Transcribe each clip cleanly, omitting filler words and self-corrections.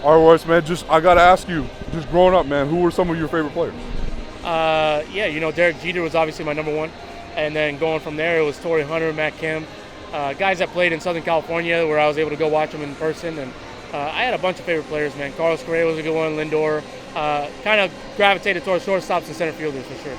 All right, Royce, man, I got to ask you, just growing up, man, who were some of your favorite players? Yeah, Derek Jeter was obviously my number one. And then going from there, it was Torrey Hunter, Matt Kemp, guys that played in Southern California where I was able to go watch them in person. And I had a bunch of favorite players, man. Correa was a good one, Lindor. Kind of gravitated towards shortstops and center fielders for sure.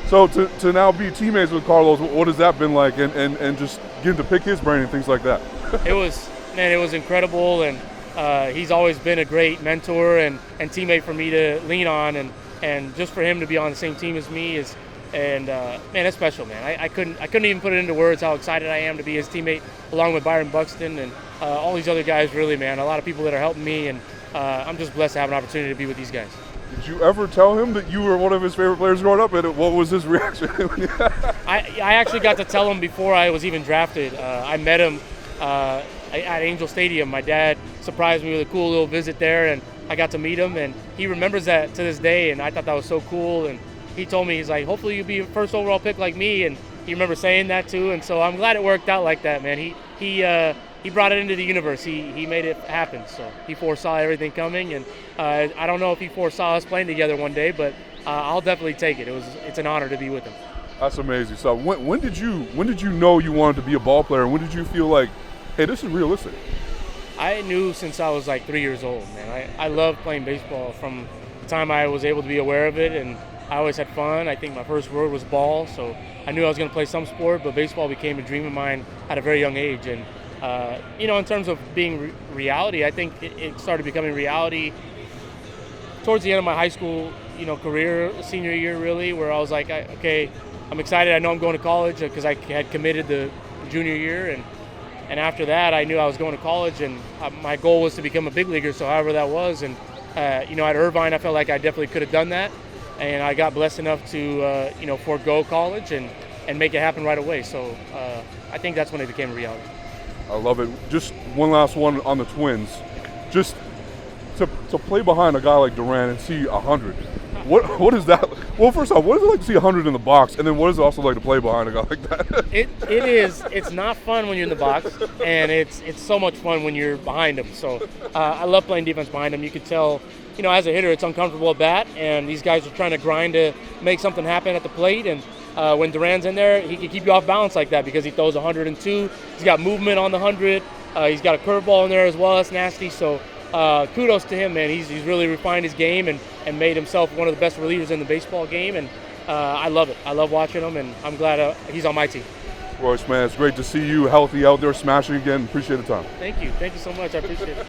So to now be teammates with Carlos, what has that been like? And just getting to pick his brain and things like that? It was incredible. And he's always been a great mentor and teammate for me to lean on. And just for him to be on the same team as me is, man, that's special, man. I couldn't even put it into words how excited I am to be his teammate, along with Byron Buxton and all these other guys. Really, man, a lot of people that are helping me, and I'm just blessed to have an opportunity to be with these guys. Did you ever tell him that you were one of his favorite players growing up, and what was his reaction? I actually got to tell him before I was even drafted. I met him at Angel Stadium. My dad surprised me with a cool little visit there, and I got to meet him, and he remembers that to this day, and I thought that was so cool. And he told me, he's like, hopefully you'll be a first overall pick like me, and he remembers saying that too, and so I'm glad it worked out like that, man. He brought it into the universe. He made it happen, so he foresaw everything coming, and I don't know if he foresaw us playing together one day, but I'll definitely take it. It's an honor to be with him. That's amazing. So when did you know you wanted to be a ball player, and when did you feel like, hey, this is realistic? I knew since I was like 3 years old, man. I loved playing baseball from the time I was able to be aware of it, and I always had fun. I think my first word was ball, so I knew I was going to play some sport, but baseball became a dream of mine at a very young age. And, in terms of being reality, I think it started becoming reality towards the end of my high school, career, senior year really, where I was like, okay, I'm excited. I know I'm going to college because I had committed the junior year, and after that, I knew I was going to college, and my goal was to become a big leaguer, so however that was. And, at Irvine, I felt like I definitely could have done that, and I got blessed enough to, forego college and make it happen right away. So I think that's when it became a reality. I love it. Just one last one on the Twins. Just to play behind a guy like Duran and see 100. What is that? Well, first off, what is it like to see 100 in the box, and then what is it also like to play behind a guy like that? It's not fun when you're in the box, and it's so much fun when you're behind him. So I love playing defense behind him. You could tell, as a hitter, it's uncomfortable at bat, and these guys are trying to grind to make something happen at the plate. And when Duran's in there, he can keep you off balance like that because he throws 102. He's got movement on the 100. He's got a curveball in there as well. That's nasty. So kudos to him, man. He's really refined his game and made himself one of the best relievers in the baseball game. And I love it. I love watching him, and I'm glad he's on my team. Royce, man, it's great to see you healthy out there smashing again. Appreciate the time. Thank you. Thank you so much. I appreciate it.